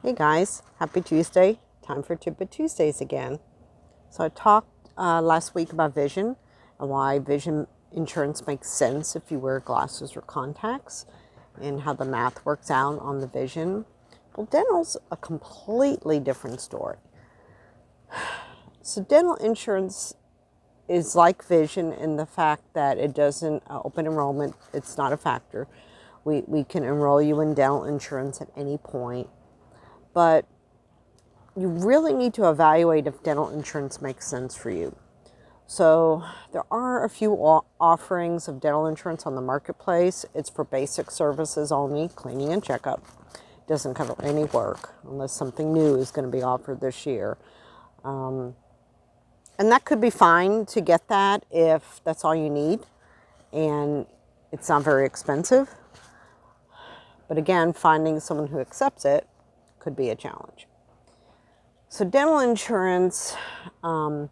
Hey guys, happy Tuesday. Time for Tidbit Tuesdays again. So I talked last week about vision and why vision insurance makes sense if you wear glasses or contacts and how the math works out on the vision. Well, dental's a completely different story. So dental insurance is like vision in the fact that it doesn't open enrollment. It's not a factor. We can enroll you in dental insurance at any point, but you really need to evaluate if dental insurance makes sense for you. So there are a few offerings of dental insurance on the marketplace. It's for basic services only, cleaning and checkup. It doesn't cover any work unless something new is going to be offered this year. And that could be fine to get that if that's all you need and it's not very expensive. But again, finding someone who accepts it could be a challenge. So dental insurance, so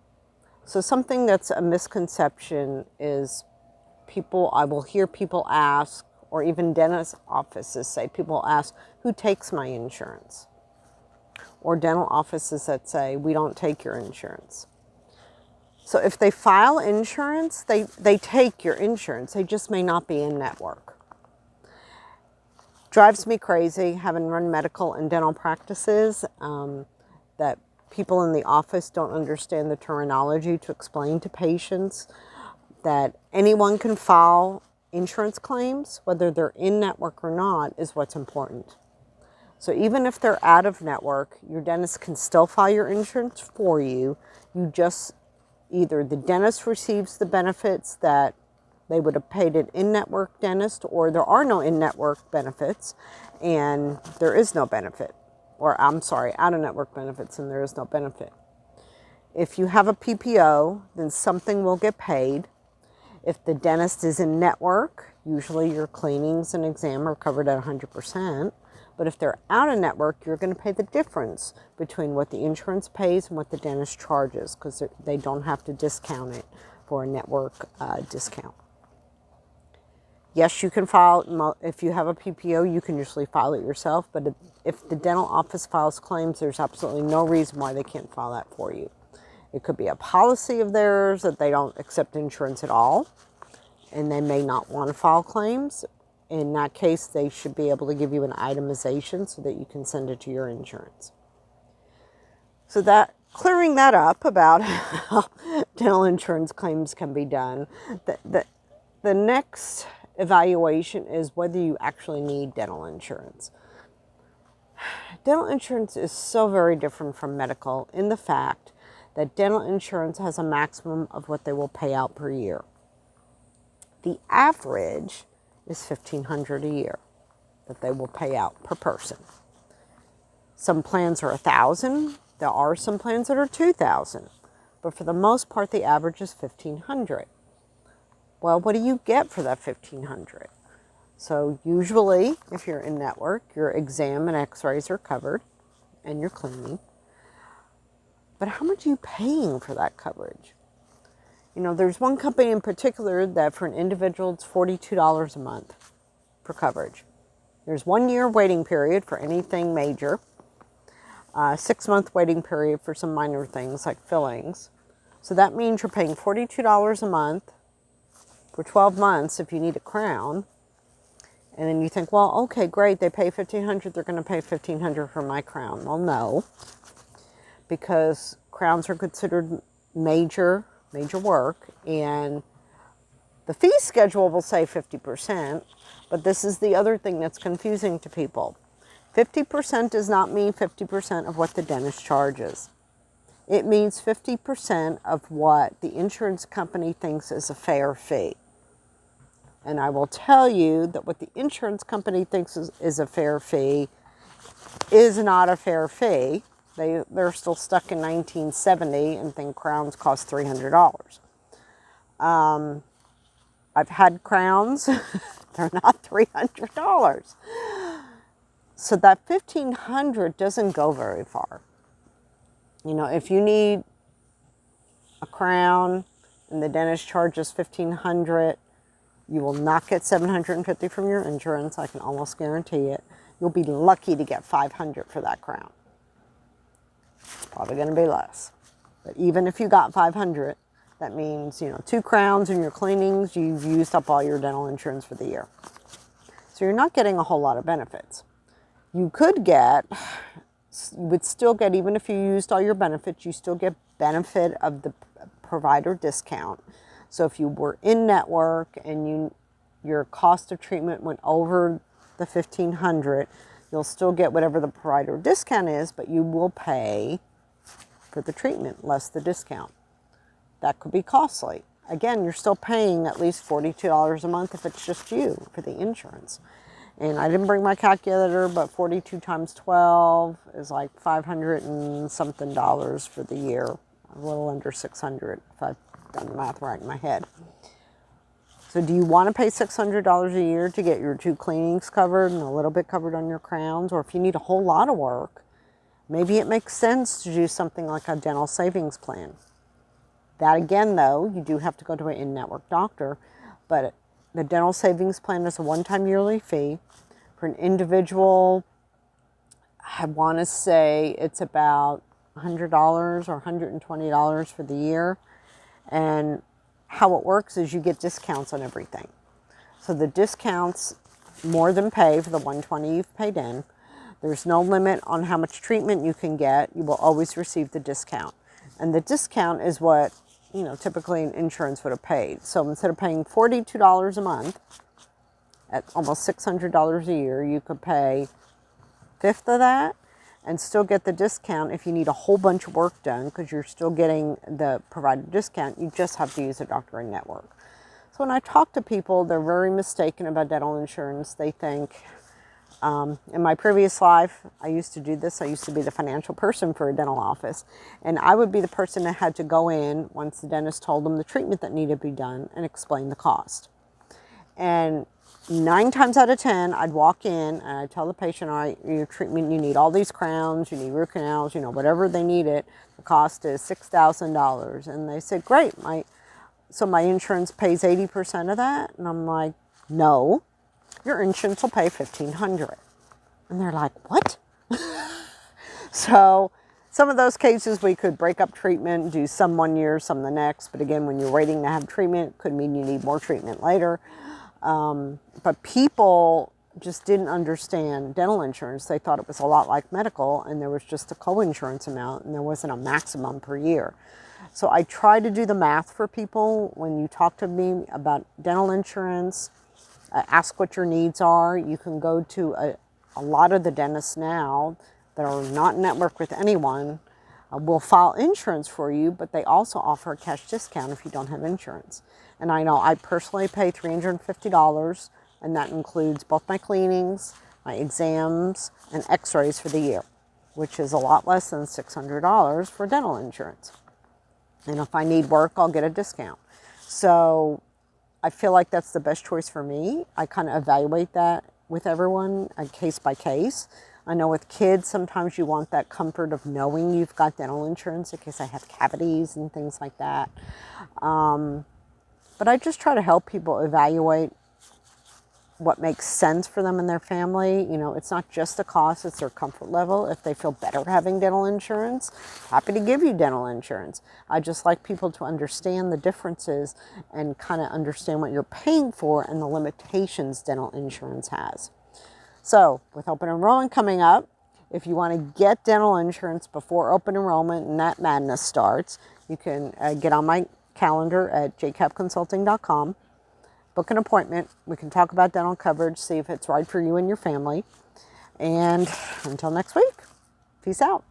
something that's a misconception is I will hear people ask, or even dentist offices say, people ask, who takes my insurance? Or dental offices that say, we don't take your insurance. So if they file insurance, they take your insurance. They just may not be in network. Drives me crazy, having run medical and dental practices, that people in the office don't understand the terminology to explain to patients that anyone can file insurance claims, whether they're in network or not, is what's important. So even if they're out of network, your dentist can still file your insurance for you. You just, either the dentist receives the benefits that they would have paid an in-network dentist, or there are no in-network benefits and there is no benefit. Or I'm sorry, out-of-network benefits and there is no benefit. If you have a PPO, then something will get paid. If the dentist is in network, usually your cleanings and exam are covered at 100%. But if they're out of network, you're going to pay the difference between what the insurance pays and what the dentist charges, because they don't have to discount it for a network discount. Yes, you can file, if you have a PPO, you can usually file it yourself, but if the dental office files claims, there's absolutely no reason why they can't file that for you. It could be a policy of theirs that they don't accept insurance at all, and they may not want to file claims. In that case, they should be able to give you an itemization so that you can send it to your insurance. So that, clearing that up about how dental insurance claims can be done, the next evaluation is whether you actually need dental insurance. Dental insurance is so very different from medical in the fact that dental insurance has a maximum of what they will pay out per year. The average is $1,500 a year that they will pay out per person. Some plans are $1,000. There are some plans that are $2,000, but for the most part, the average is $1,500. Well, what do you get for that $1,500? So usually, if you're in network, your exam and x-rays are covered and your cleaning. But how much are you paying for that coverage? You know, there's one company in particular that for an individual, it's $42 a month for coverage. There's 1 year waiting period for anything major, 6-month waiting period for some minor things like fillings. So that means you're paying $42 a month for 12 months if you need a crown. And then you think, well, okay, great, they pay $1,500, they're going to pay $1,500 for my crown. Well, no, because crowns are considered major work, and the fee schedule will say 50%, but this is the other thing that's confusing to people. 50% does not mean 50% of what the dentist charges. It means 50% of what the insurance company thinks is a fair fee. And I will tell you that what the insurance company thinks is a fair fee is not a fair fee. They're still stuck in 1970 and think crowns cost $300. I've had crowns. They're not $300. So that $1,500 doesn't go very far. You know, if you need a crown and the dentist charges $1,500, you will not get $750 from your insurance. I can almost guarantee it. you'll be lucky to get $500 for that crown. It's probably going to be less. But even if you got $500, that means, 2 crowns and your cleanings, you've used up all your dental insurance for the year. So you're not getting a whole lot of benefits. You would still get, even if you used all your benefits, you still get benefit of the provider discount. So if you were in network and your cost of treatment went over the $1,500, you'll still get whatever the provider discount is, but you will pay for the treatment less the discount. That could be costly. Again, you're still paying at least $42 a month if it's just you for the insurance. And I didn't bring my calculator, but 42 times 12 is like $500 and something for the year. A little under 600 if I've done the math right in my head. So do you want to pay $600 a year to get your 2 cleanings covered and a little bit covered on your crowns? Or if you need a whole lot of work, maybe it makes sense to do something like a dental savings plan. That again, though, you do have to go to an in-network doctor, but the dental savings plan is a one-time yearly fee. For an individual, I want to say it's about $100 or $120 for the year. And how it works is you get discounts on everything. So the discounts more than pay for the $120 you've paid in. There's no limit on how much treatment you can get. You will always receive the discount. And the discount is what, typically insurance would have paid. So instead of paying $42 a month at almost $600 a year, you could pay a fifth of that and still get the discount if you need a whole bunch of work done, because you're still getting the provider discount. You just have to use a doctor in network. So when I talk to people, they're very mistaken about dental insurance. They think, in my previous life, I used to do this. I used to be the financial person for a dental office. And I would be the person that had to go in once the dentist told them the treatment that needed to be done and explain the cost. And 9 times out of 10, I'd walk in and I'd tell the patient, all right, your treatment, you need all these crowns, you need root canals, whatever they needed. The cost is $6,000. And they said, great. So my insurance pays 80% of that? And I'm like, no. Your insurance will pay $1,500. And they're like, what? So some of those cases we could break up treatment, do some one year, some the next. But again, when you're waiting to have treatment, it could mean you need more treatment later. But people just didn't understand dental insurance. They thought it was a lot like medical, and there was just a co-insurance amount, and there wasn't a maximum per year. So I try to do the math for people when you talk to me about dental insurance. Ask what your needs are. You can go to a lot of the dentists now that are not in network with anyone will file insurance for you, but they also offer a cash discount if you don't have insurance. And I know I personally pay $350, and that includes both my cleanings, my exams, and x-rays for the year, which is a lot less than $600 for dental insurance. And if I need work, I'll get a discount. So I feel like that's the best choice for me. I kind of evaluate that with everyone, case by case. I know with kids, sometimes you want that comfort of knowing you've got dental insurance in case I have cavities and things like that. But I just try to help people evaluate what makes sense for them and their family. It's not just the cost, it's their comfort level. If they feel better having dental insurance, happy to give you dental insurance. I just like people to understand the differences and kind of understand what you're paying for and the limitations dental insurance has. So with open enrollment coming up, if you want to get dental insurance before open enrollment and that madness starts, you can get on my calendar at jcapconsulting.com. Book an appointment. We can talk about dental coverage, see if it's right for you and your family. And until next week, peace out.